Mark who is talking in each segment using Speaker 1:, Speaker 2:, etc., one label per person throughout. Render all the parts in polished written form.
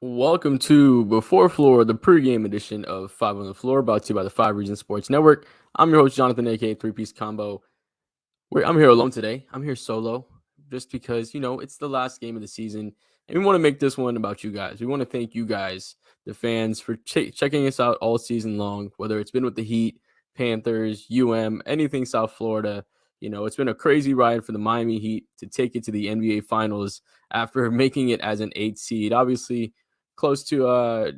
Speaker 1: Welcome to Before Floor, the pregame edition of Five on the Floor, brought to you by the Five Region Sports Network. I'm your host, Jonathan, aka Three Piece Combo. I'm here alone today. I'm here solo, just because it's the last game of the season, and we want to make this one about you guys. We want to thank you guys, the fans, for checking us out all season long. Whether it's been with the Heat, Panthers, anything South Florida. It's been a crazy ride for the Miami Heat to take it to the NBA Finals after making it as an 8 seed. Obviously, close to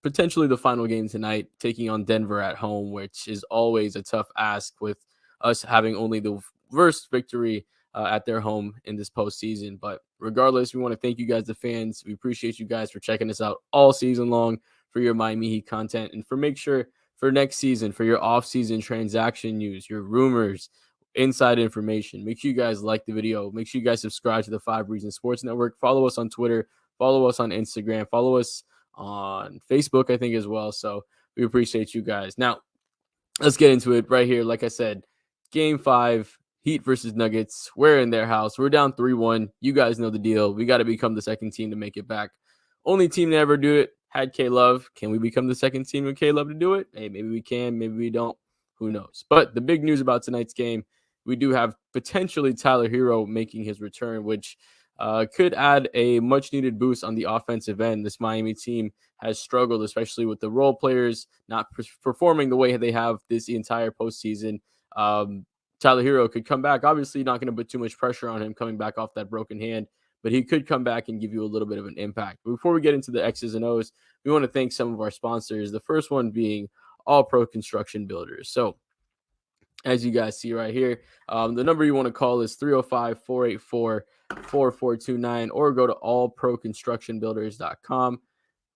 Speaker 1: potentially the final game tonight, taking on Denver at home, which is always a tough ask with us having only the first victory at their home in this postseason. But regardless, we want to thank you guys, the fans. We appreciate you guys for checking us out all season long for your Miami Heat content, and make sure for next season, for your off-season transaction news, your rumors, inside information. Make sure you guys like the video. Make sure you guys subscribe to the Five Region Sports Network. Follow us on Twitter. Follow us on Instagram. Follow us on Facebook, I think, as well. So we appreciate you guys. Now, let's get into it right here. Like I said, Game 5, Heat versus Nuggets. We're in their house. We're down 3-1. You guys know the deal. We got to become the second team to make it back. Only team to ever do it had K-Love. Can we become the second team with K-Love to do it? Hey, maybe we can. Maybe we don't. Who knows? But the big news about tonight's game, we do have potentially Tyler Hero making his return, which could add a much-needed boost on the offensive end. This Miami team has struggled, especially with the role players not performing the way they have this entire postseason. Tyler Hero could come back. Obviously, not going to put too much pressure on him coming back off that broken hand, but he could come back and give you a little bit of an impact. But before we get into the X's and O's, we want to thank some of our sponsors. The first one being All Pro Construction Builders. So, as you guys see right here, the number you want to call is 305-484-4429, or go to allproconstructionbuilders.com.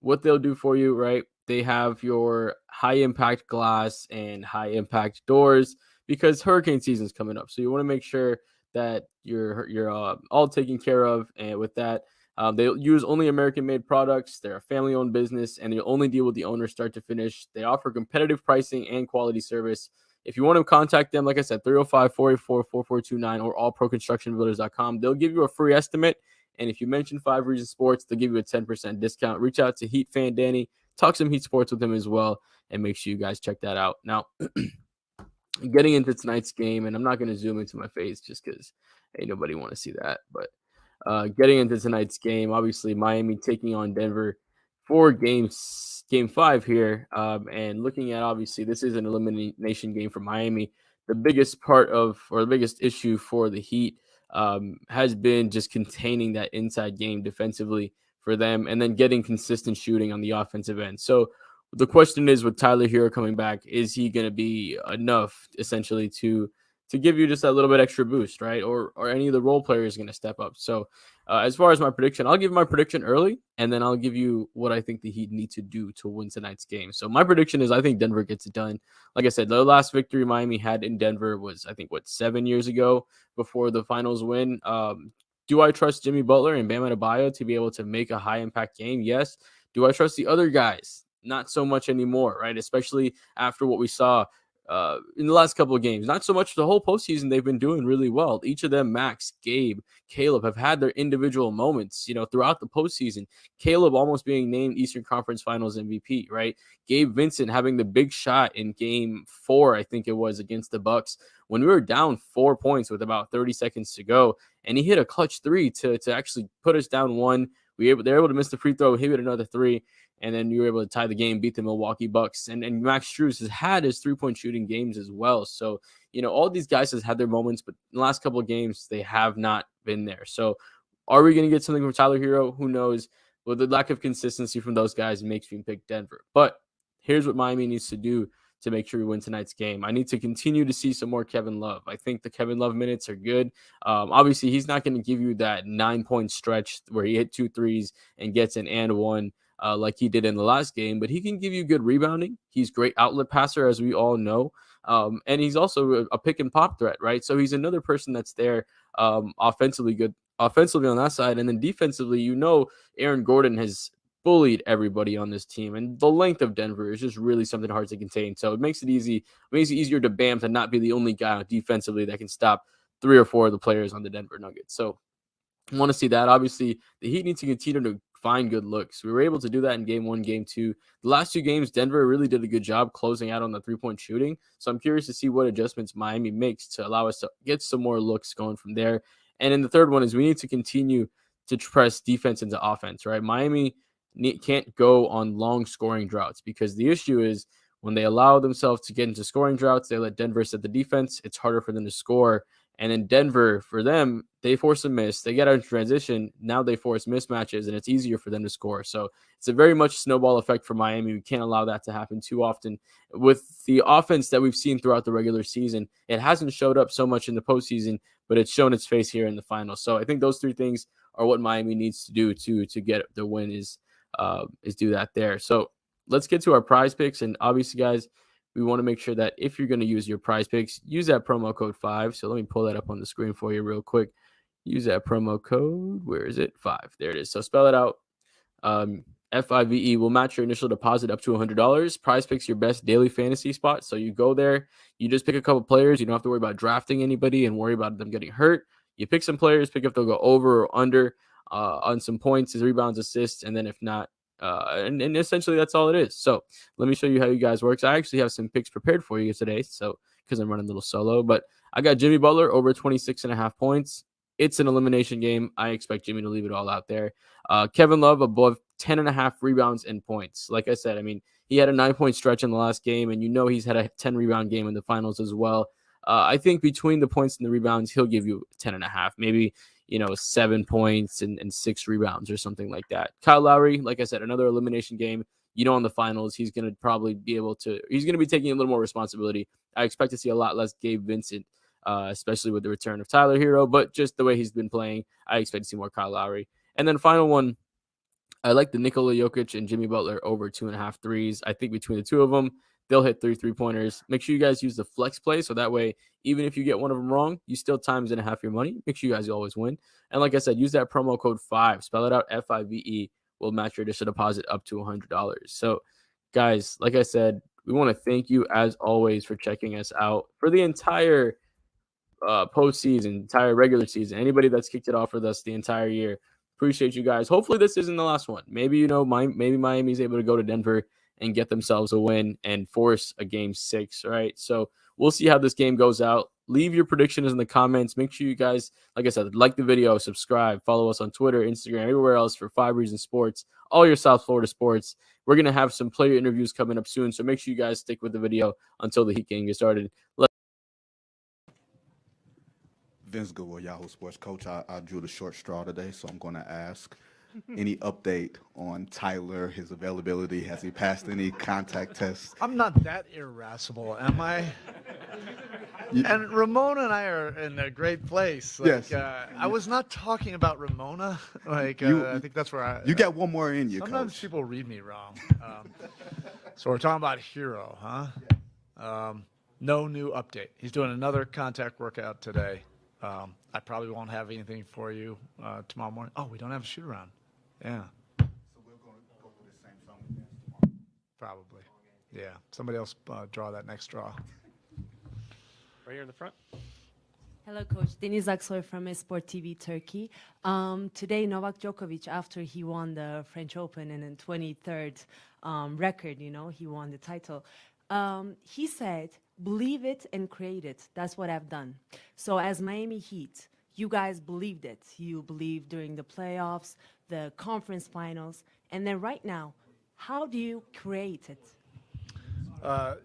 Speaker 1: What they'll do for you, right? They have your high impact glass and high impact doors, because hurricane season is coming up. So you want to make sure that you're all taken care of. And with that, they use only American made products. They're a family owned business, and they only deal with the owner start to finish. They offer competitive pricing and quality service. If you want to contact them, like I said, 305-484-4429 or allproconstructionbuilders.com. They'll give you a free estimate. And if you mention Five Region Sports, they'll give you a 10% discount. Reach out to Heat fan Danny, talk some Heat sports with him as well, and make sure you guys check that out. Now, getting into tonight's game, and I'm not going to zoom into my face just because ain't nobody want to see that. But getting into tonight's game, obviously Miami taking on Denver for game 5 here. And looking at, obviously, this is an elimination game for Miami. The biggest issue for the Heat has been just containing that inside game defensively for them, and then getting consistent shooting on the offensive end. So the question is, with Tyler Hero coming back, is he going to be enough essentially to give you just that little bit extra boost, right? Or any of the role players going to step up? So as far as my prediction, I'll give my prediction early, and then I'll give you what I think the Heat need to do to win tonight's game. So my prediction is I think Denver gets it done. Like I said, the last victory Miami had in Denver was, I think, 7 years ago before the finals win. Do I trust Jimmy Butler and Bam Adebayo to be able to make a high impact game? Yes. Do I trust the other guys? Not so much anymore, right? Especially after what we saw in the last couple of games. Not so much the whole postseason. They've been doing really well. Each of them, Max, Gabe, Caleb, have had their individual moments, throughout the postseason. Caleb almost being named Eastern Conference Finals MVP, right? Gabe Vincent having the big shot in game 4, I think it was, against the Bucks, when we were down 4 points with about 30 seconds to go. And he hit a clutch 3 to actually put us down 1. They were able to miss the free throw. He hit another 3. And then you were able to tie the game, beat the Milwaukee Bucks. And Max Strus has had his three-point shooting games as well. So, all these guys has had their moments, but in the last couple of games, they have not been there. So are we going to get something from Tyler Hero? Who knows? Well, the lack of consistency from those guys makes me pick Denver. But here's what Miami needs to do to make sure we win tonight's game. I need to continue to see some more Kevin Love. I think the Kevin Love minutes are good. Obviously, he's not going to give you that 9-point stretch where he hit 2 threes and gets an and one like he did in the last game, but he can give you good rebounding. He's great outlet passer, as we all know. And he's also a pick and pop threat, right? So he's another person that's there offensively on that side. And then defensively, Aaron Gordon has bullied everybody on this team, and the length of Denver is just really something hard to contain. So it makes it easier to Bam to not be the only guy defensively that can stop 3 or 4 of the players on the Denver Nuggets. So I want to see that. Obviously, the Heat need to continue to find good looks. We were able to do that in game 1, game 2. The last 2 games, Denver really did a good job closing out on the 3-point shooting. So I'm curious to see what adjustments Miami makes to allow us to get some more looks going from there. And then the third one is we need to continue to press defense into offense, right? Miami can't go on long scoring droughts, because the issue is when they allow themselves to get into scoring droughts, they let Denver set the defense. It's harder for them to score. And in Denver, for them, they force a miss. They get out of transition. Now they force mismatches, and it's easier for them to score. So it's a very much snowball effect for Miami. We can't allow that to happen too often. With the offense that we've seen throughout the regular season, it hasn't showed up so much in the postseason, but it's shown its face here in the finals. So I think those 3 things are what Miami needs to do to get the win is do that there. So let's get to our prize picks. And obviously, guys, we want to make sure that if you're going to use your prize picks, use that promo code 5. So let me pull that up on the screen for you real quick. Use that promo code. Where is it? 5. There it is. So spell it out. FIVE will match your initial deposit up to $100. Prize Picks your best daily fantasy spot. So you go there, you just pick a couple players. You don't have to worry about drafting anybody and worry about them getting hurt. You pick some players, pick if they'll go over or under on some points, rebounds, assists, and then if not, and essentially that's all it is. So let me show you how you guys work. So I actually have some picks prepared for you today. So because I'm running a little solo, but I got Jimmy Butler over 26.5 points. It's an elimination game. I expect Jimmy to leave it all out there. Kevin Love above 10.5 rebounds and points. Like I said, I mean, he had a 9-point stretch in the last game, and he's had a 10 rebound game in the finals as well. I think between the points and the rebounds, he'll give you 10.5, maybe 7 points and 6 rebounds or something like that. Kyle Lowry, like I said, another elimination game. In the finals, he's going to probably be he's going to be taking a little more responsibility. I expect to see a lot less Gabe Vincent, especially with the return of Tyler Hero, but just the way he's been playing, I expect to see more Kyle Lowry. And then final one, I like the Nikola Jokic and Jimmy Butler over 2.5 threes. I think between the two of them, they'll hit 3 3-pointers. Make sure you guys use the flex play, so that way, even if you get one of them wrong, you still times and a half your money. Make sure you guys always win. And like I said, use that promo code 5. Spell it out, FIVE. Will match your initial deposit up to $100. So, guys, like I said, we want to thank you as always for checking us out for the entire postseason, entire regular season. Anybody that's kicked it off with us the entire year, appreciate you guys. Hopefully this isn't the last one. Maybe maybe Miami's able to go to Denver and get themselves a win and force a game 6. Right. So we'll see how this game goes out. Leave your predictions in the comments. Make sure you guys, like I said, like the video, subscribe, follow us on Twitter, Instagram, everywhere else for 5 Reasons Sports, all your South Florida sports. We're going to have some player interviews coming up soon. So make sure you guys stick with the video until the Heat game gets started.
Speaker 2: Vince Goodwill, Yahoo Sports Coach. I drew the short straw today, so I'm going to ask any update on Tyler, his availability. Has he passed any contact tests?
Speaker 3: I'm not that irascible, am I? And Ramona and I are in a great place.
Speaker 2: Yes.
Speaker 3: I was not talking about Ramona. I think that's where
Speaker 2: You got one more in you,
Speaker 3: sometimes
Speaker 2: Coach.
Speaker 3: people read me wrong. So we're talking about Hero, huh? No new update. He's doing another contact workout today. I probably won't have anything for you tomorrow morning. Oh, we don't have a shoot around. Yeah.
Speaker 2: So we're going to go for the same song again tomorrow.
Speaker 3: Probably. Yeah. Somebody else draw that next draw.
Speaker 1: Right here in the front.
Speaker 4: Hello, Coach. Deniz Aksoy from Esport TV Turkey. Today, Novak Djokovic, after he won the French Open and in 23rd record, he won the title. He said, believe it and create it. That's what I've done. So as Miami Heat, you guys believed it. You believed during the playoffs, the conference finals, and then right now, how do you create it?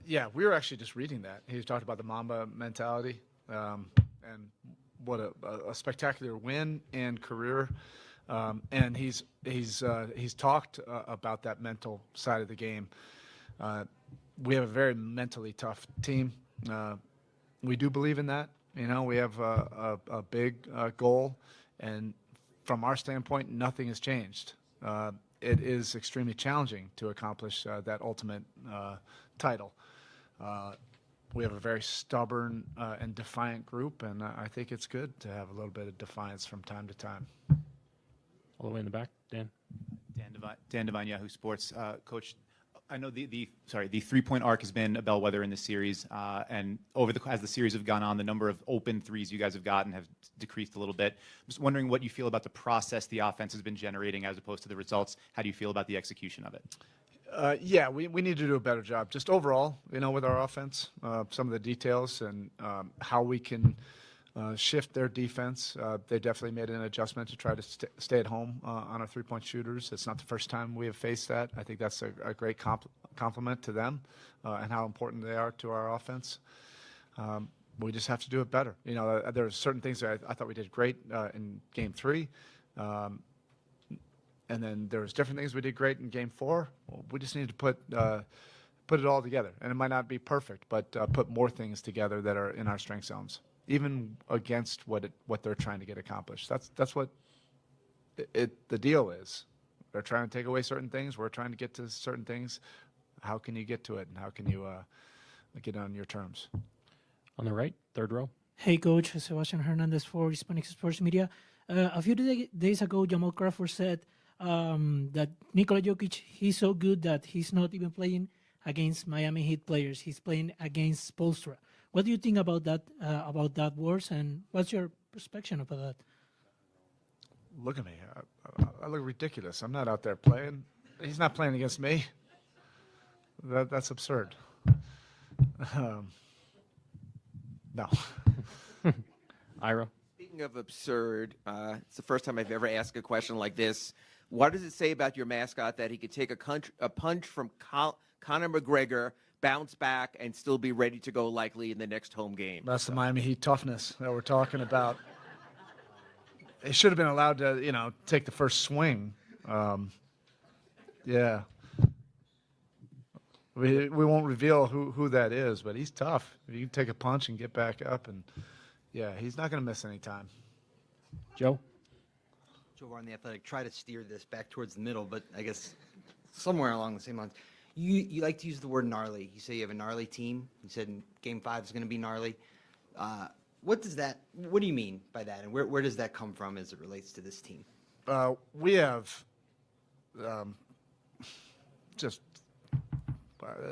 Speaker 3: Yeah, we were actually just reading that. He talked about the Mamba mentality and what a spectacular win and career. And he's talked about that mental side of the game. We have a very mentally tough team. We do believe in that. We have a big goal, and from our standpoint, nothing has changed. It is extremely challenging to accomplish that ultimate title. We have a very stubborn and defiant group, and I think it's good to have a little bit of defiance from time to time.
Speaker 1: All the way in the back, Dan.
Speaker 5: Dan Devine, Yahoo Sports. Coach, I know the 3-point arc has been a bellwether in this series, and as the series have gone on, the number of open threes you guys have gotten have decreased a little bit. I'm just wondering what you feel about the process the offense has been generating as opposed to the results. How do you feel about the execution of it?
Speaker 3: Yeah, we need to do a better job just overall, with our offense, some of the details and how we can shift their defense. They definitely made an adjustment to try to stay at home on our three-point shooters. It's not the first time we have faced that. I think that's a great compliment to them and how important they are to our offense. We just have to do it better. There are certain things that I thought we did great in Game 3. And then there's different things we did great in Game 4. Well, we just need to put it all together. And it might not be perfect, but put more things together that are in our strength zones, even against what they're trying to get accomplished. That's what the deal is. They're trying to take away certain things. We're trying to get to certain things. How can you get to it, and how can you get on your terms?
Speaker 6: On the right, third row.
Speaker 7: Hey, Coach. Sebastian Hernandez for Hispanic Sports Media. A few days ago, Jamal Crawford said that Nikola Jokic, he's so good that he's not even playing against Miami Heat players. He's playing against Spoelstra. What do you think about that words, and what's your perspective about that?
Speaker 3: Look at me. I look ridiculous. I'm not out there playing. He's not playing against me. That's absurd. No.
Speaker 6: Ira.
Speaker 8: Speaking of absurd, it's the first time I've ever asked a question like this. What does it say about your mascot that he could take a punch from Conor McGregor, bounce back, and still be ready to go likely in the next home game?
Speaker 3: That's the Miami Heat toughness that we're talking about. He should have been allowed to, take the first swing. Yeah. We won't reveal who that is, but he's tough. You can take a punch and get back up, and yeah, he's not going to miss any time.
Speaker 6: Joe.
Speaker 9: Joe Varn, The Athletic, try to steer this back towards the middle, but I guess somewhere along the same lines. You like to use the word gnarly. You say you have a gnarly team. You said Game 5 is going to be gnarly. What do you mean by that, and where does that come from as it relates to this team?
Speaker 3: We have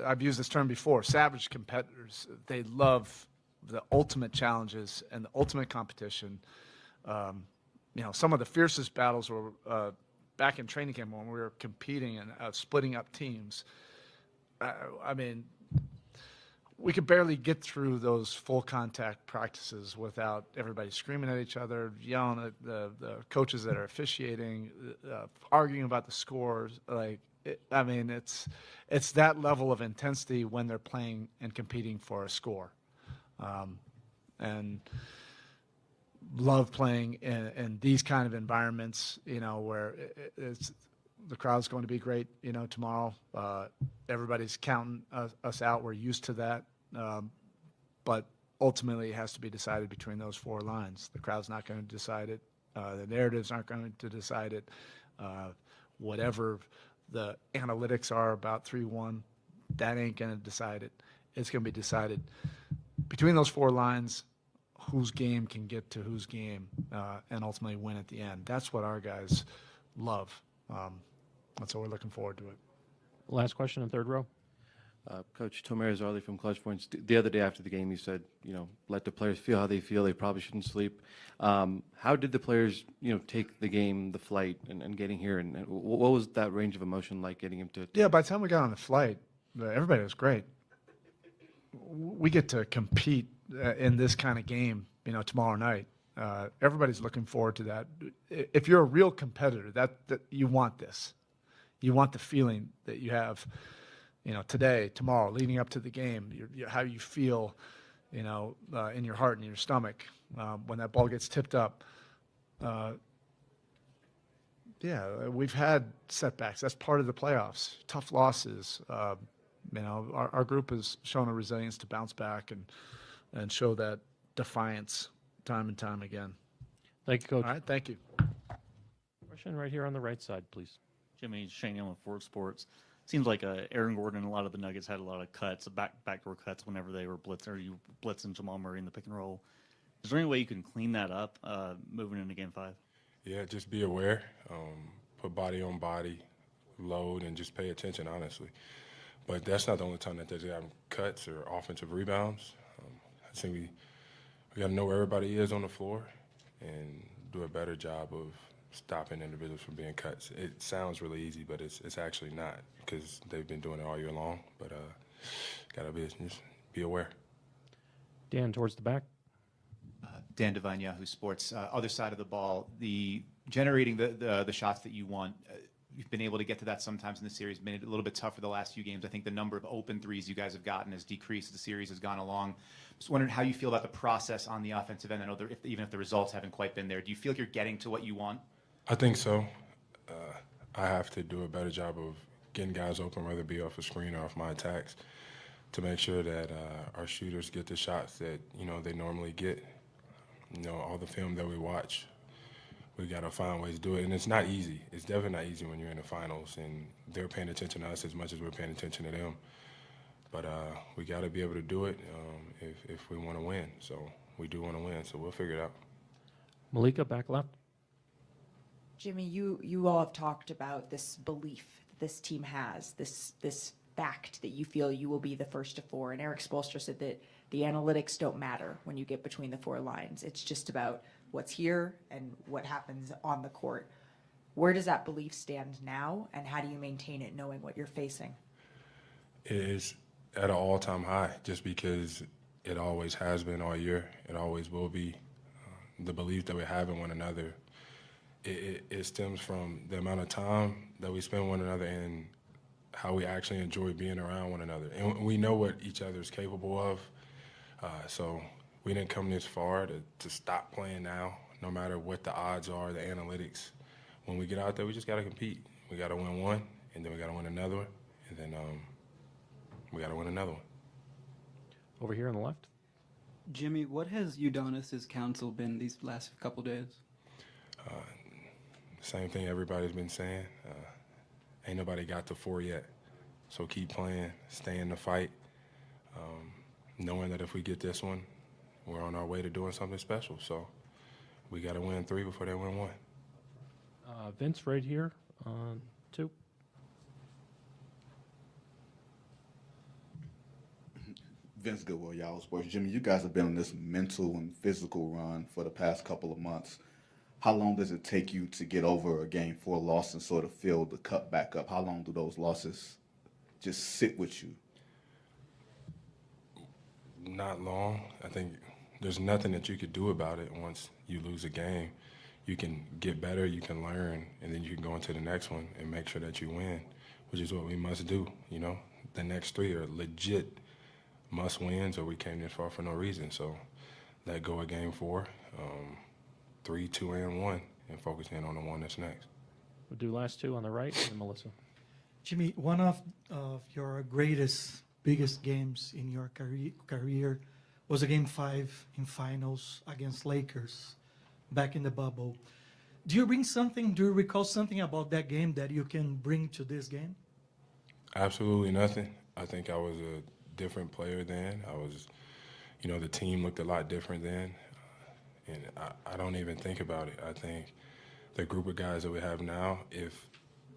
Speaker 3: I've used this term before, savage competitors. They love the ultimate challenges and the ultimate competition. Some of the fiercest battles were back in training camp when we were competing and splitting up teams. I mean, we could barely get through those full contact practices without everybody screaming at each other, yelling at the coaches that are officiating, arguing about the scores. It's that level of intensity when they're playing and competing for a score, and love playing in these kind of environments. Where the crowd's going to be great. Tomorrow, everybody's counting us out. We're used to that, but ultimately it has to be decided between those four lines. The crowd's not going to decide it. The narratives aren't going to decide it. Whatever the analytics are about 3-1, that ain't going to decide it. It's going to be decided between those four lines, whose game can get to whose game and ultimately win at the end. That's what our guys love. That's what we're looking forward to it.
Speaker 6: Last question in third row.
Speaker 10: Coach Tomer Zarli from Clutch Points. The other day after the game, you said, let the players feel how they feel. They probably shouldn't sleep. How did the players, take the game, the flight, and getting here? And what was that range of emotion like getting him to?
Speaker 3: Yeah, by the time we got on the flight, everybody was great. We get to compete in this kind of game, tomorrow night. Everybody's looking forward to that. If you're a real competitor, that you want this. You want the feeling that you have, today, tomorrow, leading up to the game. How you feel, in your heart and your stomach when that ball gets tipped up. Yeah, we've had setbacks. That's part of the playoffs. Tough losses. Our group has shown a resilience to bounce back and show that defiance time and time again.
Speaker 6: Thank you, Coach.
Speaker 3: All right, thank you.
Speaker 6: Question right here on the right side, please.
Speaker 11: Jimmy, Shane Allen, Ford Sports. Seems like Aaron Gordon and a lot of the Nuggets had a lot of cuts, backdoor cuts whenever they were you blitzing Jamal Murray in the pick and roll. Is there any way you can clean that up moving into Game 5?
Speaker 12: Yeah, just be aware, put body on body, load, and just pay attention, honestly. But that's not the only time that they're having cuts or offensive rebounds. I think we got to know where everybody is on the floor and do a better job of stopping individuals from being cuts. It sounds really easy, but it's actually not because they've been doing it all year long. But got to just be aware.
Speaker 6: Dan, towards the back.
Speaker 5: Dan Devine, Yahoo Sports. Other side of the ball, the generating the shots that you want. You've been able to get to that sometimes in the series. Been a little bit tougher the last few games. I think the number of open threes you guys have gotten has decreased as the series has gone along. Just wondering how you feel about the process on the offensive end. I know even if the results haven't quite been there, do you feel like you're getting to what you want?
Speaker 12: I think so. I have to do a better job of getting guys open, whether it be off a screen or off my attacks, to make sure that our shooters get the shots that they normally get. All the film that we watch, we got to find ways to do it. And it's not easy. It's definitely not easy when you're in the finals and they're paying attention to us as much as we're paying attention to them. But we got to be able to do it if we want to win. So we do want to win, so we'll figure it out.
Speaker 6: Malika, back left.
Speaker 13: Jimmy, you all have talked about this belief this team has, this fact that you feel you will be the first to four. And Eric Spoelstra said that the analytics don't matter when you get between the four lines. It's just about what's here and what happens on the court. Where does that belief stand now, and how do you maintain it knowing what you're facing?
Speaker 12: It is at an all-time high just because it always has been all year. It always will be. The belief that we have in one another, it stems from the amount of time that we spend with one another and how we actually enjoy being around one another. And we know what each other is capable of. So we didn't come this far to stop playing now, no matter what the odds are, the analytics. When we get out there, we just got to compete. We got to win one, and then we got to win another one, and then we got to win another one.
Speaker 6: Over here on the left.
Speaker 14: Jimmy, what has Udonis's counsel been these last couple days?
Speaker 12: Same thing everybody's been saying. Ain't nobody got to four yet. So keep playing, stay in the fight, knowing that if we get this one, we're on our way to doing something special. So we got to win three before they win one.
Speaker 6: Vince, right here on two.
Speaker 2: Vince Goodwill, Yahoo Sports. Jimmy, you guys have been on this mental and physical run for the past couple of months. How long does it take you to get over a Game 4 loss and sort of feel the cup back up? How long do those losses just sit with you?
Speaker 12: Not long. I think there's nothing that you could do about it once you lose a game. You can get better, you can learn, and then you can go into the next one and make sure that you win, which is what we must do. The next three are legit must wins, or we came this far for no reason. So let go of Game 4, 3, 2, and 1, and focus in on the one that's next.
Speaker 6: We'll do last two on the right, and Melissa.
Speaker 15: Jimmy, one of your biggest games in your career was a Game 5 in finals against Lakers back in the bubble. Do you recall something about that game that you can bring to this game?
Speaker 12: Absolutely nothing. I think I was a different player then. The team looked a lot different then. And I don't even think about it. I think the group of guys that we have now, if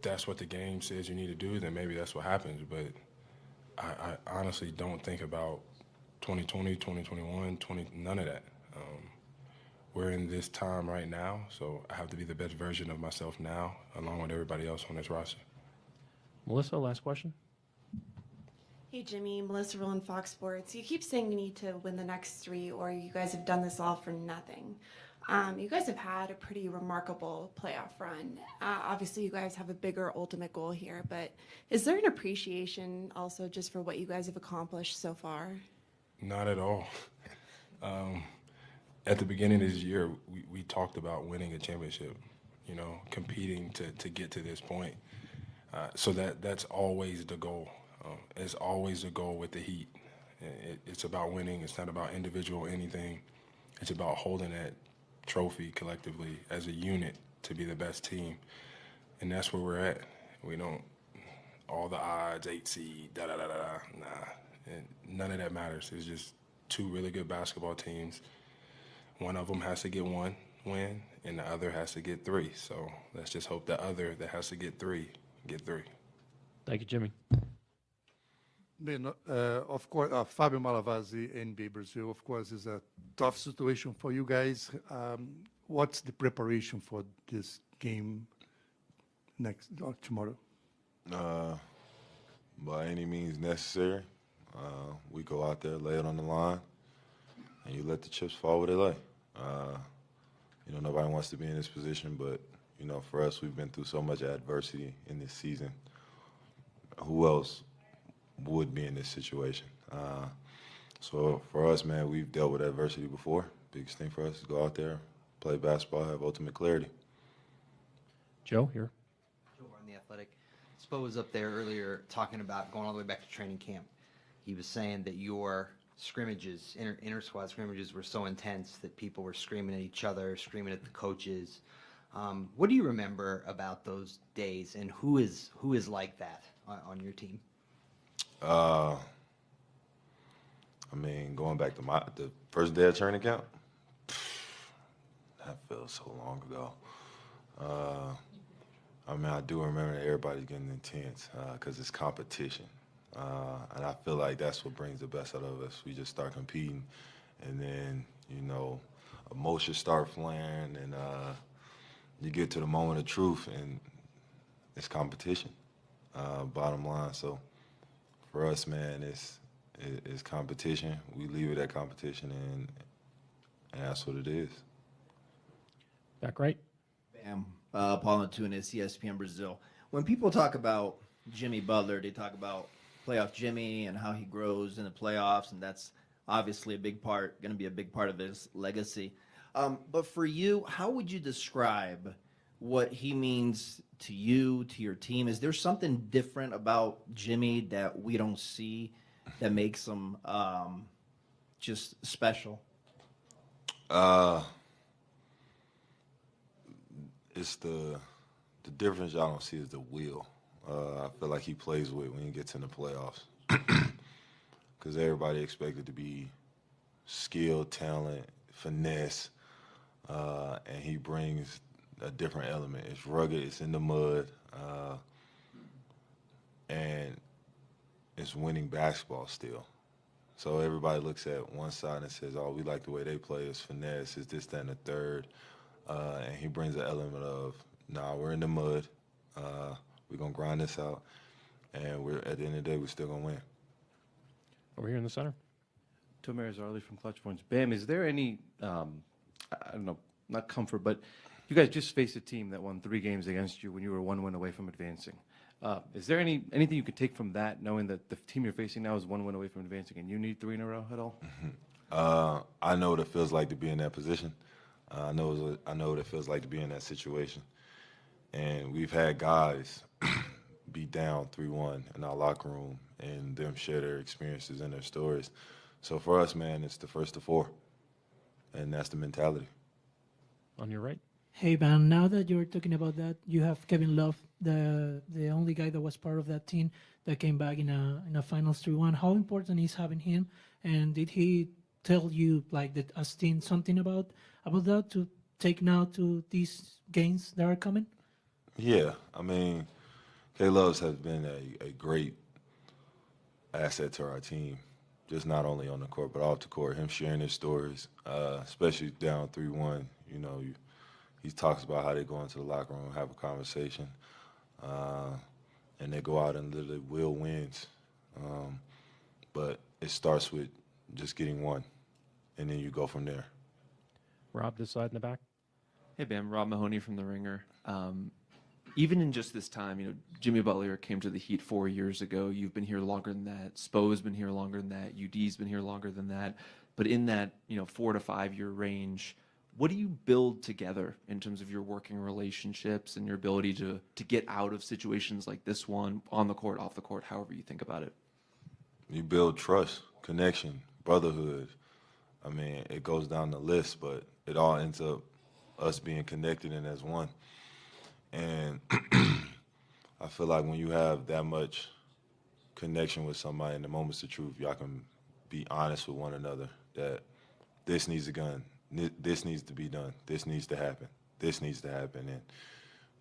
Speaker 12: that's what the game says you need to do, then maybe that's what happens. But I honestly don't think about 2020, 2021, none of that. We're in this time right now, so I have to be the best version of myself now, along with everybody else on this roster.
Speaker 6: Melissa, last question.
Speaker 16: Hey, Jimmy, Melissa Rowland, Fox Sports. You keep saying you need to win the next three, or you guys have done this all for nothing. You guys have had a pretty remarkable playoff run. Obviously, you guys have a bigger ultimate goal here, but is there an appreciation also just for what you guys have accomplished so far?
Speaker 12: Not at all. At the beginning of this year, we talked about winning a championship, competing to get to this point. So that's always the goal. It's always the goal with the Heat. It's about winning. It's not about individual anything. It's about holding that trophy collectively as a unit to be the best team. And that's where we're at. We don't, all the odds, 8 seed, nah. And none of that matters. It's just two really good basketball teams. One of them has to get one win, and the other has to get three. So let's just hope the other that has to get three, get three.
Speaker 6: Thank you, Jimmy.
Speaker 17: Of course, Fabio Malavasi, NBA Brazil, of course, is a tough situation for you guys. What's the preparation for this game tomorrow?
Speaker 18: By any means necessary. We go out there, lay it on the line, and you let the chips fall where they lay. Nobody wants to be in this position, but, for us, we've been through so much adversity in this season. Who else would be in this situation? So for us, man, we've dealt with adversity before. Biggest thing for us is go out there, play basketball, have ultimate clarity.
Speaker 6: Joe, here.
Speaker 9: Joe on The Athletic. Spo was up there earlier talking about going all the way back to training camp. He was saying that your scrimmages, inter-squad scrimmages, were so intense that people were screaming at each other, screaming at the coaches. What do you remember about those days, and who is like that on your team?
Speaker 18: Going back to the first day of training camp, that feels so long ago. I do remember that everybody's getting intense because it's competition. And I feel like that's what brings the best out of us. We just start competing, and then, emotions start flaring, and you get to the moment of truth, and it's competition, bottom line. So for us, man, it's competition. We leave it at competition, and that's what it is.
Speaker 6: Back right.
Speaker 19: Bam. Paul Antunes, ESPN Brazil. When people talk about Jimmy Butler, they talk about playoff Jimmy and how he grows in the playoffs, and that's obviously going to be a big part of his legacy. But for you, how would you describe what he means to you, to your team? Is there something different about Jimmy that we don't see that makes him just special?
Speaker 18: It's the difference y'all don't see is the will. I feel like he plays with when he gets in the playoffs. Because everybody expected to be skill, talent, finesse, and he brings a different element. It's rugged, it's in the mud, and it's winning basketball still. So everybody looks at one side and says, oh, we like the way they play, it's finesse, it's this, that, and the third. And he brings an element of, nah, we're in the mud, we're going to grind this out, and at the end of the day, we're still going to win.
Speaker 6: Over here in the center.
Speaker 10: Tomer Zarley from Clutch Points. Bam, is there any, I don't know, not comfort, but you guys just faced a team that won 3 games against you when you were 1 win away from advancing. Is there anything you could take from that, knowing that the team you're facing now is 1 win away from advancing and you need 3 in a row at all?
Speaker 18: I know what it feels like to be in that position. I know what it feels like to be in that situation. And we've had guys be down 3-1 in our locker room and them share their experiences and their stories. So for us, man, it's the first to 4. And that's the mentality.
Speaker 6: On your right.
Speaker 7: Hey, man, now that you're talking about that, you have Kevin Love, the only guy that was part of that team that came back in a finals 3-1. How important is having him? And did he tell you, like, that as team something about that to take now to these games that are coming?
Speaker 18: Yeah, K-Loves has been a great asset to our team, just not only on the court, but off the court. Him sharing his stories, especially down 3-1, he talks about how they go into the locker room, have a conversation, and they go out and literally will wins. But it starts with just getting one, and then you go from there.
Speaker 6: Rob, this side in the back.
Speaker 20: Hey, Bam. Rob Mahoney from The Ringer. Even in just this time, Jimmy Butler came to the Heat 4 years ago. You've been here longer than that. Spo's been here longer than that. UD's been here longer than that. But in that, 4 to 5 year range, what do you build together in terms of your working relationships and your ability to get out of situations like this one, on the court, off the court, however you think about it?
Speaker 18: You build trust, connection, brotherhood. It goes down the list, but it all ends up us being connected and as one. And I feel like when you have that much connection with somebody in the moments of truth, y'all can be honest with one another that this needs to be done, this needs to be done, this needs to happen, this needs to happen. And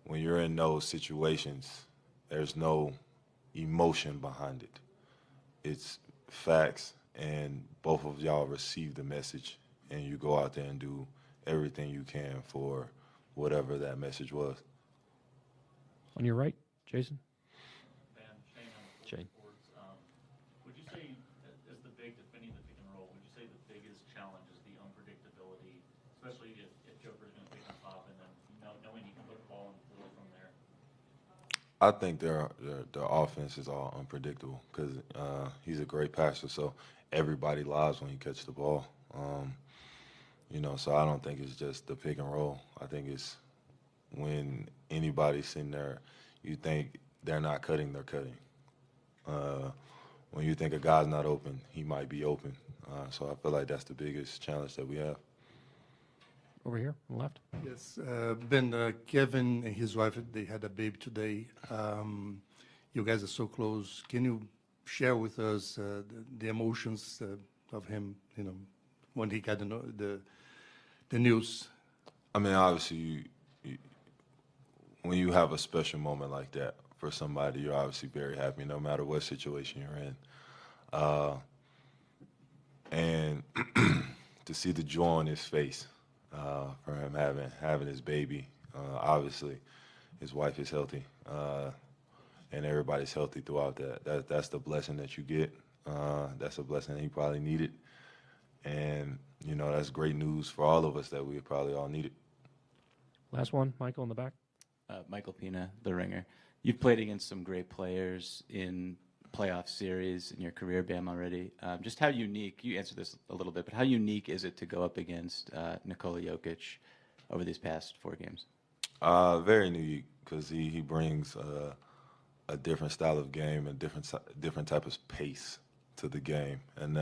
Speaker 18: when you're in those situations, there's no emotion behind it. it's facts, and both of y'all receive the message, and you go out there and do everything you can for whatever that message was.
Speaker 6: On your right, Jason. Shane.
Speaker 11: Would you say, as the big defending the pick and roll, would you say the biggest challenge is the unpredictability, especially if Joker's going to pick and pop, and then knowing he can put the ball in the field from there?
Speaker 18: I think their offense is all unpredictable because he's a great passer, so everybody lies when he catches the ball. So I don't think it's just the pick and roll. I think it's when anybody's sitting there, you think they're not cutting, they're cutting. When you think a guy's not open, he might be open. So I feel like that's the biggest challenge that we have.
Speaker 6: Over here, on the left.
Speaker 17: Yes, Ben, Kevin and his wife, they had a baby today. You guys are so close. Can you share with us the emotions of him, when he got the news?
Speaker 18: I mean, obviously, when you have a special moment like that for somebody, you're obviously very happy, no matter what situation you're in. And to see the joy on his face for him having his baby, obviously, his wife is healthy, and everybody's healthy throughout that. That's the blessing that you get. That's a blessing that he probably needed. And, that's great news for all of us that we probably all needed.
Speaker 6: Last one, Michael in the back.
Speaker 21: Michael Pina, The Ringer. You've played against some great players in playoff series in your career, Bam, already. Just how unique, you answered this a little bit, but how unique is it to go up against Nikola Jokic over these past 4 games?
Speaker 18: Very unique because he brings a different style of game and different type of pace to the game. And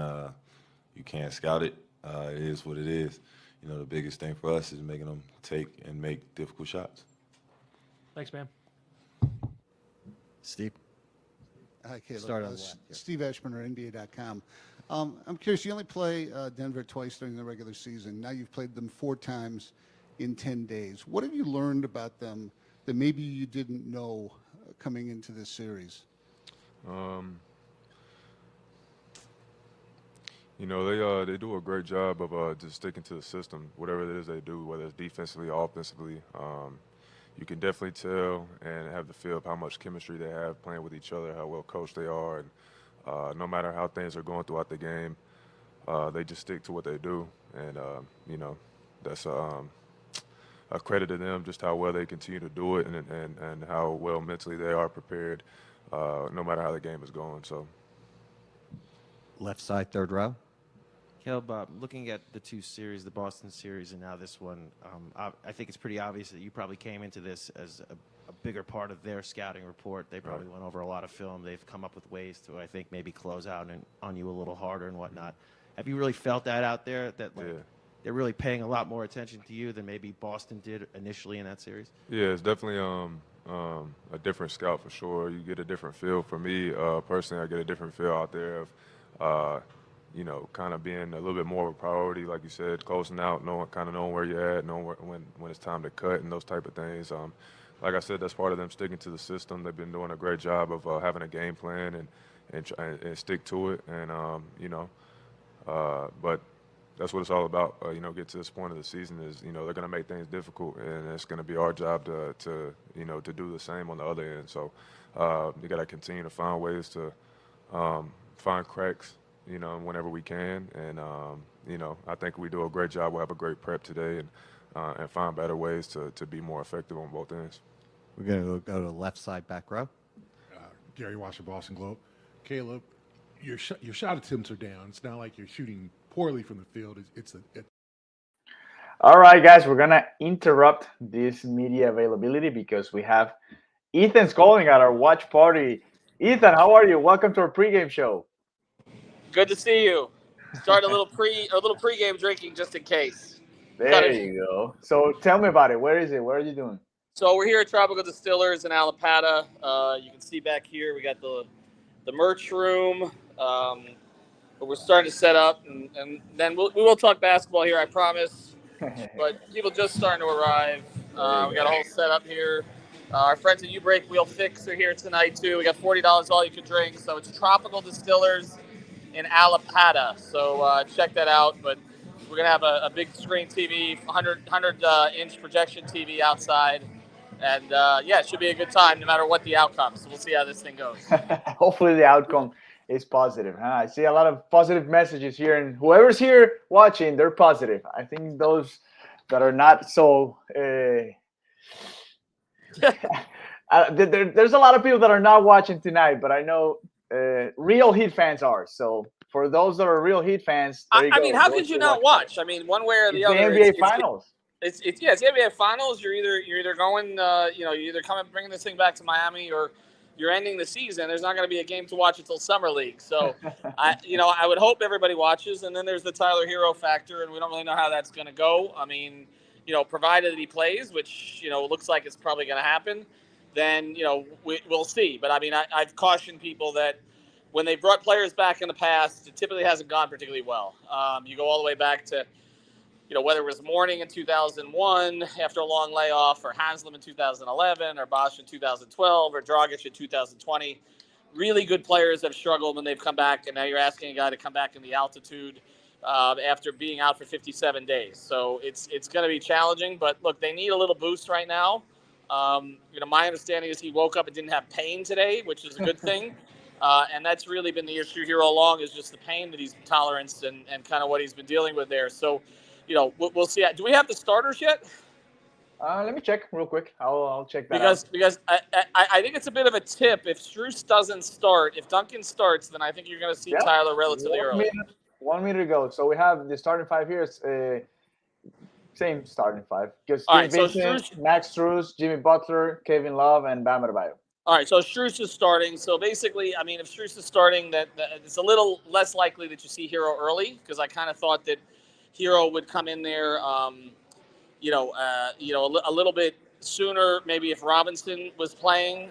Speaker 18: you can't scout it. It is what it is. The biggest thing for us is making them take and make difficult shots.
Speaker 6: Thanks, man.
Speaker 22: Steve.
Speaker 23: Hi, Caleb.
Speaker 22: Start on the left, yeah.
Speaker 23: Steve Eschmaner, NBA.com. I'm curious, you only play Denver twice during the regular season. Now you've played them 4 times in 10 days. What have you learned about them that maybe you didn't know coming into this series?
Speaker 12: They do a great job of just sticking to the system, whatever it is they do, whether it's defensively or offensively. You can definitely tell and have the feel of how much chemistry they have playing with each other, how well coached they are, and no matter how things are going throughout the game, they just stick to what they do, and that's a credit to them, just how well they continue to do it, and how well mentally they are prepared, no matter how the game is going. So,
Speaker 22: Left side, third row.
Speaker 24: Caleb, looking at the 2 series, the Boston series and now this one, I think it's pretty obvious that you probably came into this as a bigger part of their scouting report. They probably went over a lot of film. They've come up with ways to, I think, maybe close out on you a little harder and whatnot. Have you really felt that out there, that they're really paying a lot more attention to you than maybe Boston did initially in that series?
Speaker 12: Yeah, it's definitely a different scout for sure. You get a different feel. For me, personally, I get a different feel out there of kind of being a little bit more of a priority, like you said, closing out, knowing where you're at, knowing when it's time to cut and those type of things. Like I said, that's part of them sticking to the system. They've been doing a great job of having a game plan and stick to it. And, but that's what it's all about. Get to this point of the season is, they're going to make things difficult, and it's going to be our job to do the same on the other end. So you got to continue to find ways to find cracks, whenever we can. And, I think we do a great job. We'll have a great prep today and find better ways to be more effective on both ends.
Speaker 22: We're going to go to the left side, back row.
Speaker 25: Gary Washer, Boston Globe. Caleb, your shot attempts are down. It's not like you're shooting poorly from the field.
Speaker 26: All right, guys, we're going to interrupt this media availability because we have Ethan's calling at our watch party. Ethan, how are you? Welcome to our pregame show.
Speaker 27: Good to see you. Start a little pregame drinking just in case.
Speaker 26: There you go. So tell me about it. Where is it? Where are you doing?
Speaker 27: So we're here at Tropical Distillers in Alapata. You can see back here we got the merch room. But we're starting to set up, and then we will talk basketball here, I promise. But people just starting to arrive. We got a whole setup here. Our friends at U Break Wheel Fix are here tonight too. We got $40 all you can drink. So it's Tropical Distillers in Alapata. So check that out. But we're gonna have a big screen TV, 100 inch projection TV outside, and yeah, it should be a good time no matter what the outcome. So we'll see how this thing goes.
Speaker 26: Hopefully the outcome is positive. Huh? I see a lot of positive messages here, and whoever's here watching, they're positive. I think those that are not so. There's a lot of people that are not watching tonight, but I know real Heat fans are. So for those that are real Heat fans, there you go.
Speaker 27: I mean, how
Speaker 26: Go
Speaker 27: could you
Speaker 26: to
Speaker 27: not watch? I mean, one way or the
Speaker 26: It's the
Speaker 27: other.
Speaker 26: NBA Finals.
Speaker 27: It's yeah, it's the NBA Finals. You're either going, you're either coming bringing this thing back to Miami, or you're ending the season. There's not going to be a game to watch until summer league. So, I would hope everybody watches. And then there's the Tyler Hero factor, and we don't really know how that's going to go. I mean, provided that he plays, which looks like it's probably going to happen, then we'll see. But I mean, I've cautioned people that when they brought players back in the past, it typically hasn't gone particularly well. You go all the way back to whether it was Mourning in 2001 after a long layoff, or Haslam in 2011, or Bosch in 2012, or Dragic in 2020. Really good players have struggled when they've come back, and now you're asking a guy to come back in the altitude after being out for 57 days. So it's going to be challenging, but look, they need a little boost right now. My understanding is he woke up and didn't have pain today, which is a good thing. And that's really been the issue here all along, is just the pain that he's toleranced and kind of what he's been dealing with there. So, we'll see. Do we have the starters yet?
Speaker 26: Let me check real quick. I'll check that
Speaker 27: Because I think it's a bit of a tip. If Strus doesn't start, if Duncan starts, then I think you're going to see Tyler relatively early.
Speaker 26: 1 minute ago. So we have the starting five here. Same starting five. Because
Speaker 27: All right,
Speaker 26: Vincent, Max Strus, Jimmy Butler, Kevin Love, and Bam Adebayo.
Speaker 27: All right, so Strus is starting. So basically, I mean, if Strus is starting, that it's a little less likely that you see Hero early, because I kind of thought that Hero would come in there, a little bit sooner, maybe if Robinson was playing,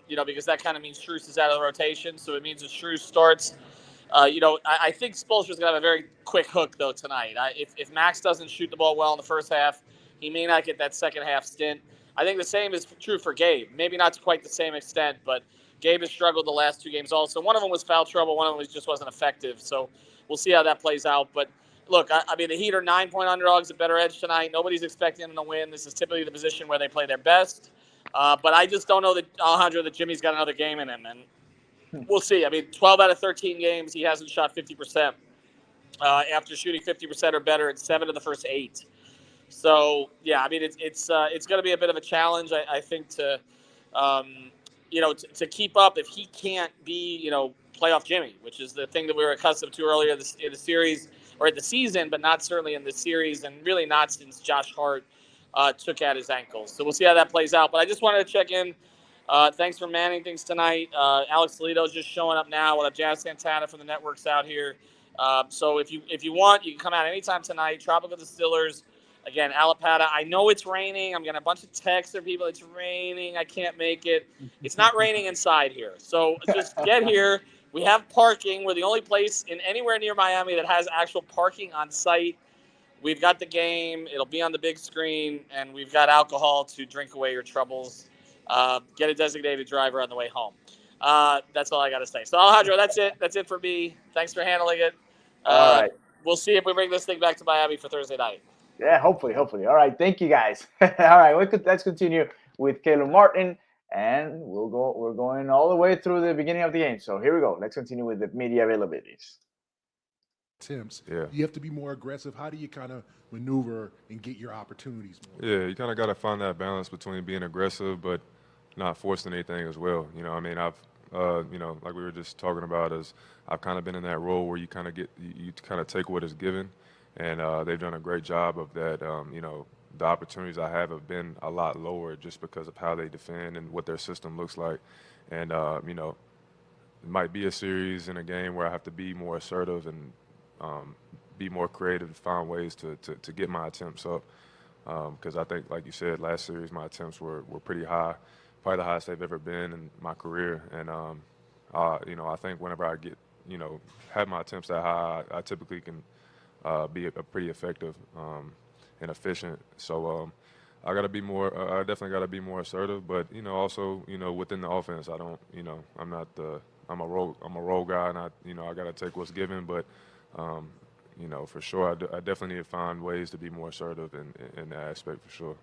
Speaker 27: because that kind of means Strus is out of the rotation. So it means that Strus starts. I think Spoelstra's going to have a very quick hook, though, tonight. If Max doesn't shoot the ball well in the first half, he may not get that second half stint. I think the same is true for Gabe. Maybe not to quite the same extent, but Gabe has struggled the last two games also. One of them was foul trouble. One of them just wasn't effective. So we'll see how that plays out. But look, I mean, the Heat are 9-point underdogs at better edge tonight. Nobody's expecting them to win. This is typically the position where they play their best. But I just don't know that, Alejandro, that Jimmy's got another game in him. And we'll see. I mean, 12 out of 13 games, he hasn't shot 50%. After shooting 50% or better in 7 of the first 8. So, yeah, I mean, it's going to be a bit of a challenge, I think, to keep up if he can't be, playoff Jimmy, which is the thing that we were accustomed to earlier in the series or in the season, but not certainly in the series, and really not since Josh Hart took out his ankles. So we'll see how that plays out. But I just wanted to check in. Thanks for manning things tonight. Alex Toledo's just showing up now. We'll have Jazz Santana from the networks out here. So if you want, you can come out anytime tonight. Tropical Distillers. Again, Alapata. I know it's raining. I'm getting a bunch of texts from people. It's raining. I can't make it. It's not raining inside here. So just get here. We have parking. We're the only place in anywhere near Miami that has actual parking on site. We've got the game. It'll be on the big screen. And we've got alcohol to drink away your troubles. Get a designated driver on the way home. That's all I got to say. So, Alejandro, that's it. That's it for me. Thanks for handling it.
Speaker 26: All right.
Speaker 27: We'll see if we bring this thing back to Miami for Thursday night.
Speaker 26: Yeah, hopefully. All right, thank you guys. All right, let's continue with Caleb Martin, and we're going all the way through the beginning of the game. So here we go. Let's continue with the media availabilities.
Speaker 25: Attempts. You have to be more aggressive. How do you kind of maneuver and get your opportunities more?
Speaker 1: Yeah, you kind of got to find that balance between being aggressive but not forcing anything as well. I mean, I've like we were just talking about, is I've kind of been in that role where you kind of you kind of take what is given. And they've done a great job of that. The opportunities I have been a lot lower just because of how they defend and what their system looks like. And, it might be a series in a game where I have to be more assertive and be more creative to find ways to get my attempts up. Because I think, like you said, last series my attempts were pretty high, probably the highest they've ever been in my career. And, I think whenever I get, have my attempts that high, I typically can be pretty effective and efficient. So I got to be more. I definitely got to be more assertive. But also within the offense, I don't. I'm not the. I'm a role guy, and I got to take what's given. But for sure, I definitely need to find ways to be more assertive in that aspect for sure.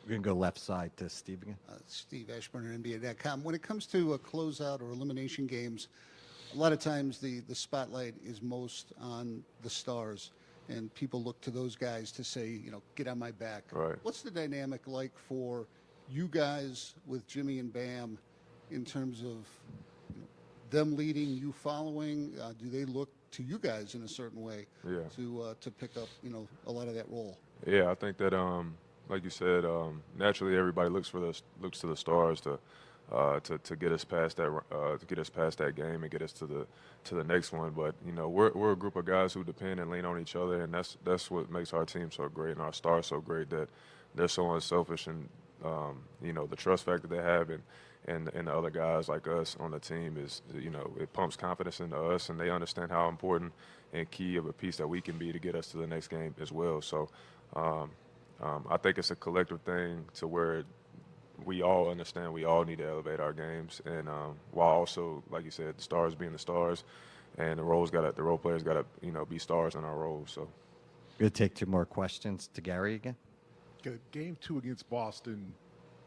Speaker 22: We're going to go left side to Steve again.
Speaker 23: Steve Ashburner, NBA.com. When it comes to closeout or elimination games, a lot of times the spotlight is most on the stars, and people look to those guys to say, get on my back.
Speaker 1: Right.
Speaker 23: What's the dynamic like for you guys with Jimmy and Bam in terms of them leading, you following? Do they look to you guys in a certain way to pick up, a lot of that role?
Speaker 1: Yeah, I think that like you said, naturally everybody looks to the stars to get us past that game and get us to the next one. But we're a group of guys who depend and lean on each other, and that's what makes our team so great and our stars so great, that they're so unselfish, and the trust factor they have and the other guys like us on the team is it pumps confidence into us, and they understand how important and key of a piece that we can be to get us to the next game as well. So I think it's a collective thing to where we all understand we all need to elevate our games, and while also, like you said, the stars being the stars, and the role players got to be stars in our roles. So
Speaker 22: We're going to take 2 more questions to Gary again.
Speaker 25: Okay, Game 2 against Boston,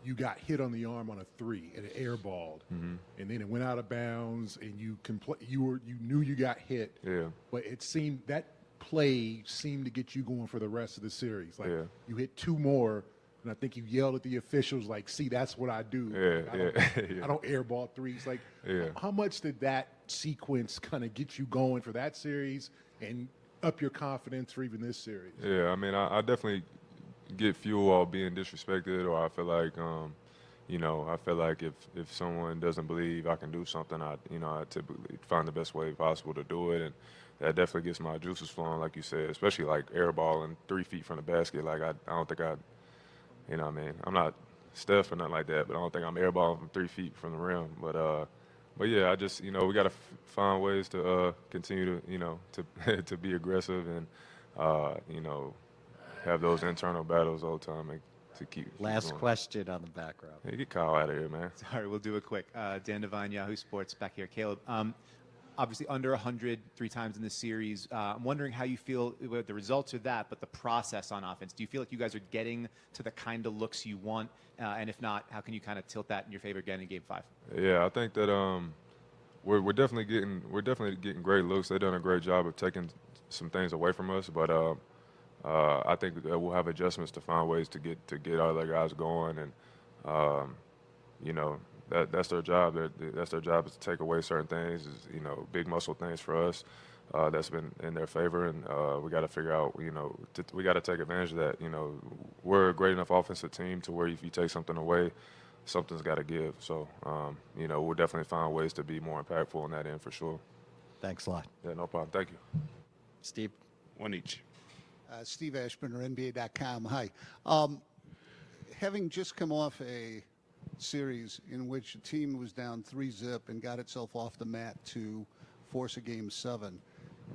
Speaker 25: you got hit on the arm on a 3 and it airballed, and then it went out of bounds, and you knew you got hit.
Speaker 1: Yeah.
Speaker 25: But it seemed that play seemed to get you going for the rest of the series. Like you hit 2 more. And I think you yelled at the officials, like, see, that's what I do. I don't airball threes. Like, how much did that sequence kind of get you going for that series and up your confidence for even this series?
Speaker 1: Yeah, I mean, I definitely get fuel while being disrespected, or I feel like if someone doesn't believe I can do something, I typically find the best way possible to do it, and that definitely gets my juices flowing, like you said, especially like airballing 3 feet from the basket. Like I don't think I'm not Steph or nothing like that, but I don't think I'm airballing from 3 feet from the rim. But yeah, I just we got to find ways to continue to to be aggressive and have those internal battles all the time and to keep.
Speaker 22: Last
Speaker 1: going.
Speaker 22: question on the back row.
Speaker 1: Hey, get Kyle out of here, man.
Speaker 2: Sorry, we'll do it quick. Dan Devine, Yahoo Sports, back here. Caleb, obviously under 100 3 times in this series. I'm wondering how you feel with the results of that, but the process on offense. Do you feel like you guys are getting to the kind of looks you want? And if not, how can you kind of tilt that in your favor again in Game 5?
Speaker 1: Yeah, I think that we're definitely getting great looks. They've done a great job of taking some things away from us, but I think that we'll have adjustments to find ways to get other guys going, and that's their job. That's their job, is to take away certain things, big muscle things for us. That's been in their favor, and we got to figure out, we got to take advantage of that. We're a great enough offensive team to where if you take something away, something's got to give. So, we'll definitely find ways to be more impactful on that end for sure.
Speaker 22: Thanks a lot.
Speaker 1: Yeah, no problem. Thank you.
Speaker 22: Steve?
Speaker 3: One each.
Speaker 23: Steve Ashburner, NBA.com. Hi. Having just come off a series in which a team was down 3-0 and got itself off the mat to force a Game 7,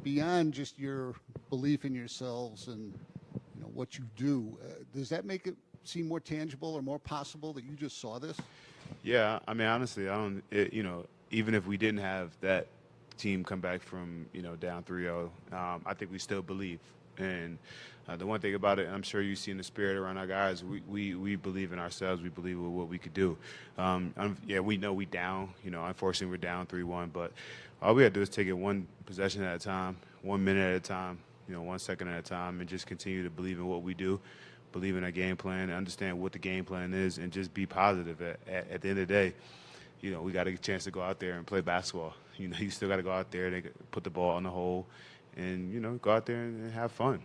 Speaker 23: beyond just your belief in yourselves and what you do, does that make it seem more tangible or more possible that you just saw this?
Speaker 3: Yeah, I mean, honestly, even if we didn't have that team come back from down 3-0, I think we still believe. And the one thing about it, I'm sure you've seen the spirit around our guys, we believe in ourselves. We believe in what we could do. We know we down. Unfortunately, we're down 3-1. But all we got to do is take it one possession at a time, 1 minute at a time, 1 second at a time, and just continue to believe in what we do, believe in our game plan, understand what the game plan is, and just be positive. At the end of the day, we got a chance to go out there and play basketball. You still got to go out there and put the ball on the hole and, go out there and have fun.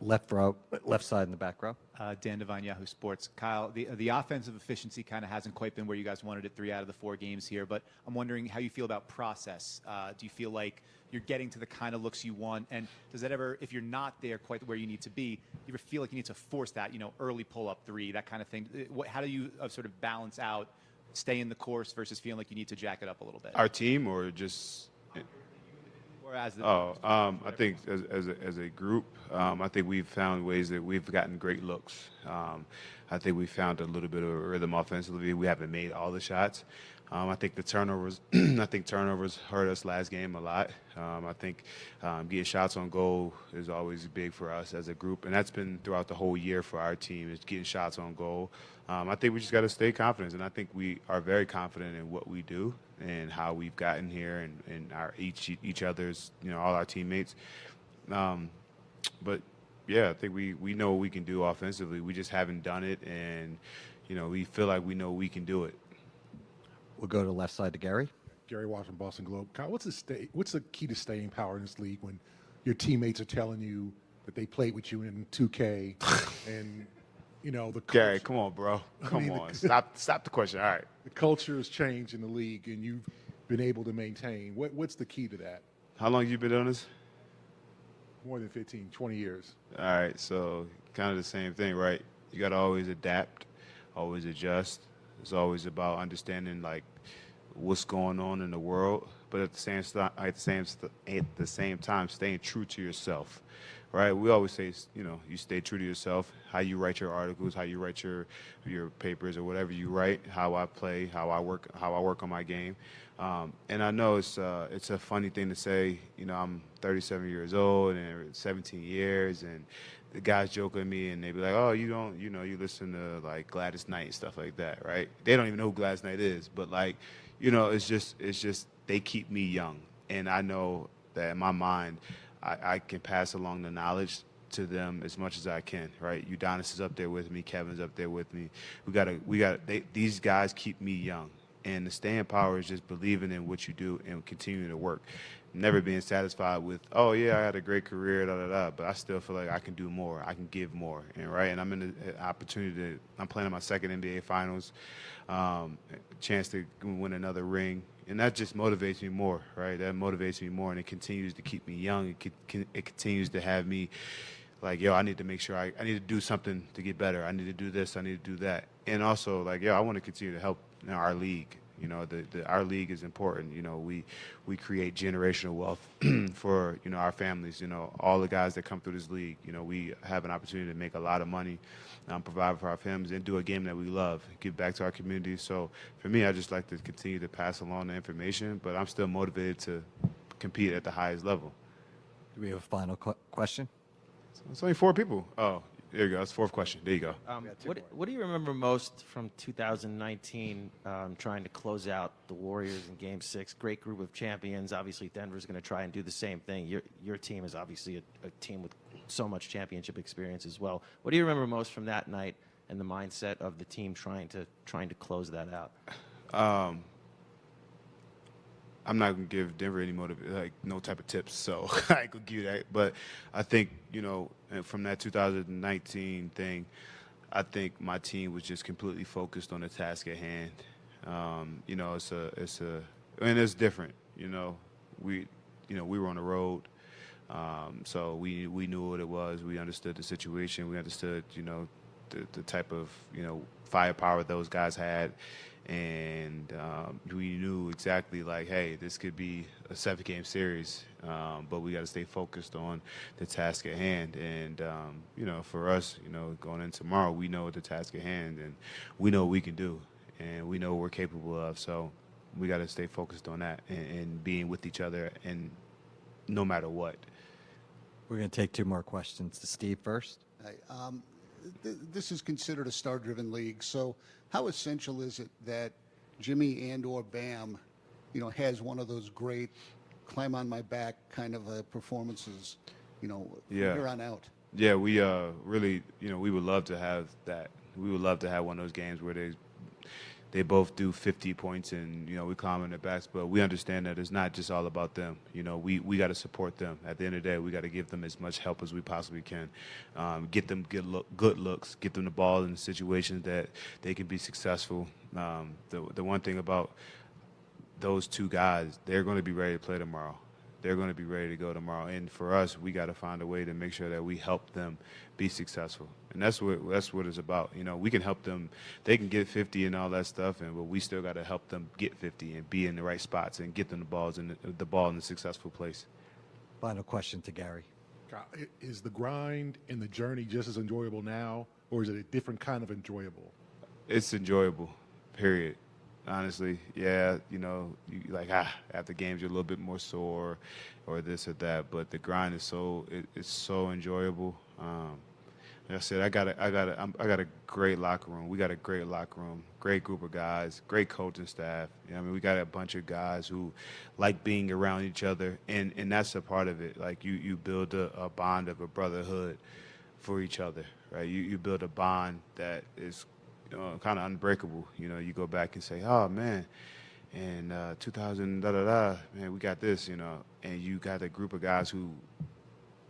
Speaker 22: Left row, left side in the back row.
Speaker 2: Dan Devine, Yahoo Sports. Kyle, the offensive efficiency kind of hasn't quite been where you guys wanted it 3 out of the 4 games here, but I'm wondering how you feel about process. Do you feel like you're getting to the kind of looks you want? And does that ever, if you're not there quite where you need to be, you ever feel like you need to force that, early pull-up 3, that kind of thing? How do you sort of balance out stay in the course versus feeling like you need to jack it up a little bit?
Speaker 3: Our team or just
Speaker 2: Or as the
Speaker 3: I think as a group, I think we've found ways that we've gotten great looks. I think we found a little bit of a rhythm offensively. We haven't made all the shots. I think the turnovers, I think turnovers hurt us last game a lot. I think getting shots on goal is always big for us as a group, and that's been throughout the whole year for our team, is getting shots on goal. I think we just got to stay confident, and I think we are very confident in what we do and how we've gotten here, and our each other's, all our teammates. But yeah, I think we know what we can do offensively. We just haven't done it, and we feel like we know we can do it.
Speaker 22: We'll go to left side to Gary.
Speaker 25: Gary Washington, Boston Globe. Kyle, what's the key to staying power in this league when your teammates are telling you that they played with you in 2K and the
Speaker 3: Gary, come on, bro. Come on. Stop the question. All right.
Speaker 25: The culture has changed in the league, and you've been able to maintain. What's the key to that?
Speaker 3: How long have you been doing this?
Speaker 25: More than 15, 20 years.
Speaker 3: All right, so kind of the same thing, right? You got to always adapt, always adjust. It's always about understanding what's going on in the world, but at the same time, staying true to yourself, right? We always say, you stay true to yourself. How you write your articles, how you write your papers, or whatever you write. How I play, how I work on my game. And I know it's a funny thing to say. I'm 37 years old and 17 years, and the guys joke with me, and they be like, "Oh, you don't, you listen to Gladys Knight and stuff like that, right?" They don't even know who Gladys Knight is, but it's just they keep me young, and I know that in my mind, I can pass along the knowledge to them as much as I can, right? Udonis is up there with me, Kevin's up there with me. These guys keep me young. And the staying power is just believing in what you do and continuing to work. Never being satisfied with, oh, yeah, I had a great career, but I still feel like I can do more. I can give more, and I'm in the opportunity I'm playing in my second NBA Finals, chance to win another ring. And that just motivates me more, right? That motivates me more, and it continues to keep me young. It continues to have me I need to make sure I need to do something to get better. I need to do this. I need to do that. And also, I want to continue to help our league. Our league is important. We create generational wealth for, our families. All the guys that come through this league, we have an opportunity to make a lot of money, provide for our families, and do a game that we love, give back to our community. So for me, I just like to continue to pass along the information, but I'm still motivated to compete at the highest level.
Speaker 22: Do we have a final question?
Speaker 3: It's only 4 people. Oh, there you go. That's the 4th question. There you go.
Speaker 24: What do you remember most from 2019, trying to close out the Warriors in Game 6? Great group of champions. Obviously, Denver's going to try and do the same thing. Your team is obviously a team with so much championship experience as well. What do you remember most from that night and the mindset of the team trying to close that out?
Speaker 3: I'm not gonna give Denver any no type of tips, so I ain't gonna give you that. But I think from that 2019 thing, I think my team was just completely focused on the task at hand. It's different. We were on the road, so we knew what it was. We understood the situation. We understood the type of firepower those guys had. And we knew exactly hey, this could be a 7-game series, but we got to stay focused on the task at hand. And for us, going in tomorrow, we know the task at hand, and we know what we can do, and we know what we're capable of. So we got to stay focused on that and being with each other, and no matter what.
Speaker 22: We're going to take 2 more questions. To Steve first.
Speaker 23: This is considered a star-driven league, so how essential is it that Jimmy and/or Bam, has one of those great climb on my back kind of performances, from here on out?
Speaker 3: Yeah, we really, we would love to have that. We would love to have one of those games where they both do 50 points and, we climb on their backs. But we understand that it's not just all about them. We got to support them. At the end of the day, we got to give them as much help as we possibly can. Get them good looks, get them the ball in situations that they can be successful. The one thing about those 2 guys, they're going to be ready to play tomorrow. They're going to be ready to go tomorrow. And for us, we got to find a way to make sure that we help them be successful. And that's what it's about. We can help them. They can get 50 and all that stuff, but we still got to help them get 50 and be in the right spots and get them the ball in the successful place.
Speaker 22: Final question to Gary.
Speaker 25: Is the grind and the journey just as enjoyable now, or is it a different kind of enjoyable?
Speaker 3: It's enjoyable, period. Honestly, yeah, you after games you're a little bit more sore, or this or that. But the grind is it's so enjoyable. Like I said, I got a great locker room. We got a great locker room, great group of guys, great coaching staff. You know, I mean, we got a bunch of guys who like being around each other, and that's a part of it. Like you build a bond of a brotherhood for each other, right? You build a bond that is kind of unbreakable. You know, you go back and say, oh man, in 2000 man, we got this, and you got a group of guys who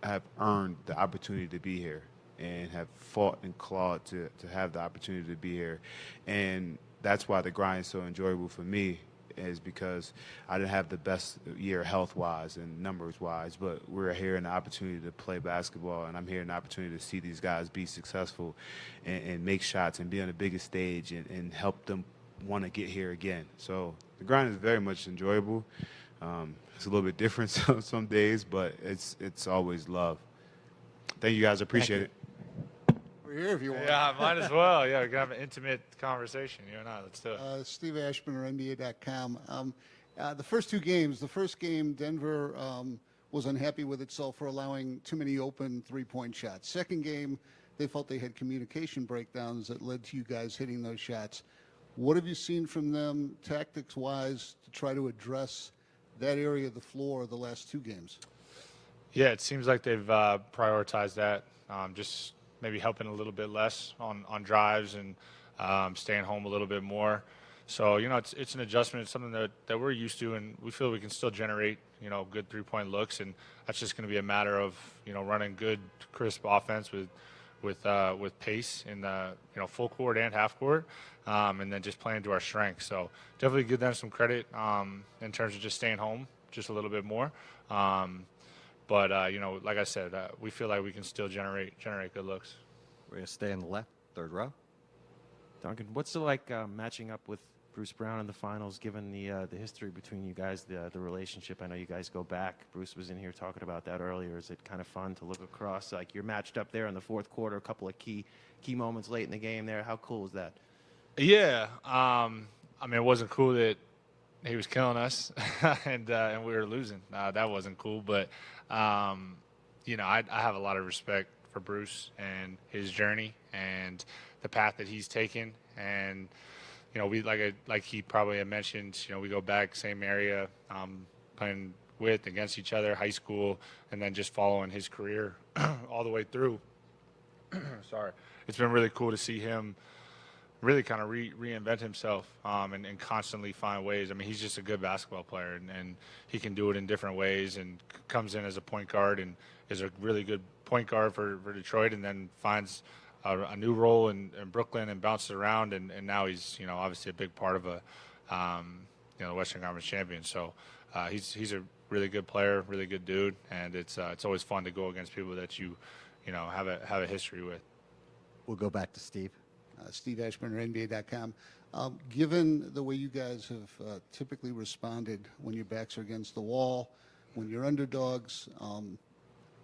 Speaker 3: have earned the opportunity to be here and have fought and clawed to have the opportunity to be here. And that's why the grind is so enjoyable for me, is because I didn't have the best year health-wise and numbers-wise, but we're here in the opportunity to play basketball, and I'm here in the opportunity to see these guys be successful and make shots and be on the biggest stage and help them want to get here again. So the grind is very much enjoyable. It's a little bit different some days, but it's always love. Thank you guys. Appreciate it.
Speaker 23: We're here if you want.
Speaker 4: Yeah, might as well. Yeah, we can have an intimate conversation. You and I. Let's do it.
Speaker 23: Steve Ashman, or NBA.com. The first two games, the first game, Denver was unhappy with itself for allowing too many open three-point shots. Second game, they felt they had communication breakdowns that led to you guys hitting those shots. What have you seen from them tactics-wise to try to address that area of the floor the last two games?
Speaker 4: Yeah, it seems like they've prioritized that. Just maybe helping a little bit less on drives and staying home a little bit more. So, it's an adjustment. It's something that we're used to, and we feel we can still generate, good three-point looks. And that's just going to be a matter of, running good, crisp offense with pace in the, full court and half court, and then just playing to our strengths. So definitely give them some credit in terms of just staying home just a little bit more. But like I said, we feel like we can still generate good looks.
Speaker 22: We're going to stay in the left, third row.
Speaker 24: Duncan, what's it like matching up with Bruce Brown in the finals, given the history between you guys, the relationship? I know you guys go back. Bruce was in here talking about that earlier. Is it kind of fun to look across? Like, you're matched up there in the fourth quarter, a couple of key moments late in the game there. How cool is that?
Speaker 4: Yeah. I mean, it wasn't cool that he was killing us and we were losing. That wasn't cool. But, I have a lot of respect for Bruce and his journey and the path that he's taken. And, we like he probably had mentioned, we go back same area, playing against each other, high school, and then just following his career all the way through. Sorry. It's been really cool to see him really kind of reinvent himself and constantly find ways. I mean, he's just a good basketball player, and he can do it in different ways, and comes in as a point guard and is a really good point guard for Detroit, and then finds a new role in Brooklyn and bounces around, and now he's obviously a big part of a the Western Conference champion. So he's a really good player, really good dude, and it's always fun to go against people that you have a history with.
Speaker 22: We'll go back to Steve.
Speaker 23: Steve Ashburn, NBA.com. Given the way you guys have typically responded when your backs are against the wall, when you're underdogs,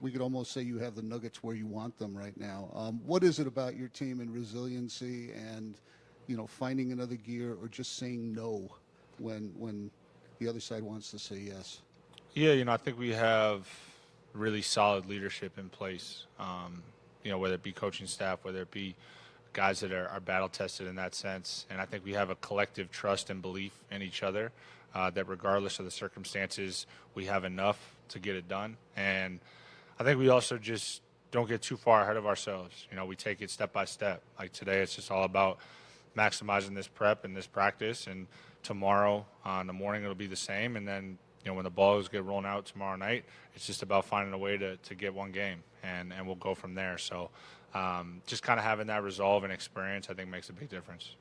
Speaker 23: we could almost say you have the Nuggets where you want them right now. What is it about your team and resiliency and, finding another gear or just saying no when the other side wants to say yes?
Speaker 4: Yeah, I think we have really solid leadership in place, whether it be coaching staff, whether it be guys that are battle-tested in that sense. And I think we have a collective trust and belief in each other that regardless of the circumstances, we have enough to get it done. And I think we also just don't get too far ahead of ourselves. We take it step by step. Like today, it's just all about maximizing this prep and this practice. And tomorrow in the morning, it'll be the same. And then, when the balls get rolling out tomorrow night, it's just about finding a way to get one game. And we'll go from there. So just kind of having that resolve and experience, I think, makes a big difference.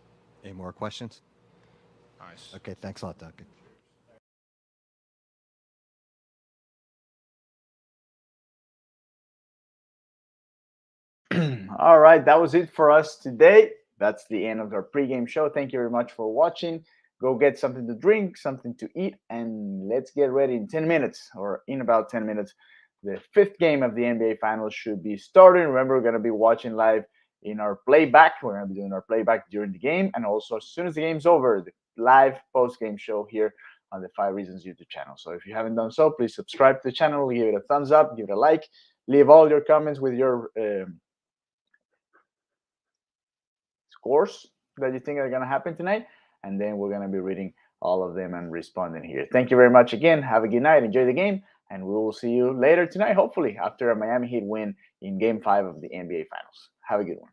Speaker 22: Any more questions?
Speaker 4: Nice.
Speaker 22: Okay, thanks a lot, Duncan.
Speaker 26: All right, that was it for us today. That's the end of our pregame show. Thank you very much for watching. Go get something to drink, something to eat, and let's get ready in 10 minutes or in about 10 minutes the 5th game of the NBA Finals should be starting. Remember, we're going to be watching live in our playback. We're going to be doing our playback during the game. And also, as soon as the game's over, the live post-game show here on the 5 Reasons YouTube channel. So if you haven't done so, please subscribe to the channel, give it a thumbs up, give it a like, leave all your comments with your scores that you think are going to happen tonight. And then we're going to be reading all of them and responding here. Thank you very much again. Have a good night. Enjoy the game. And we will see you later tonight, hopefully, after a Miami Heat win in Game 5 of the NBA Finals. Have a good one.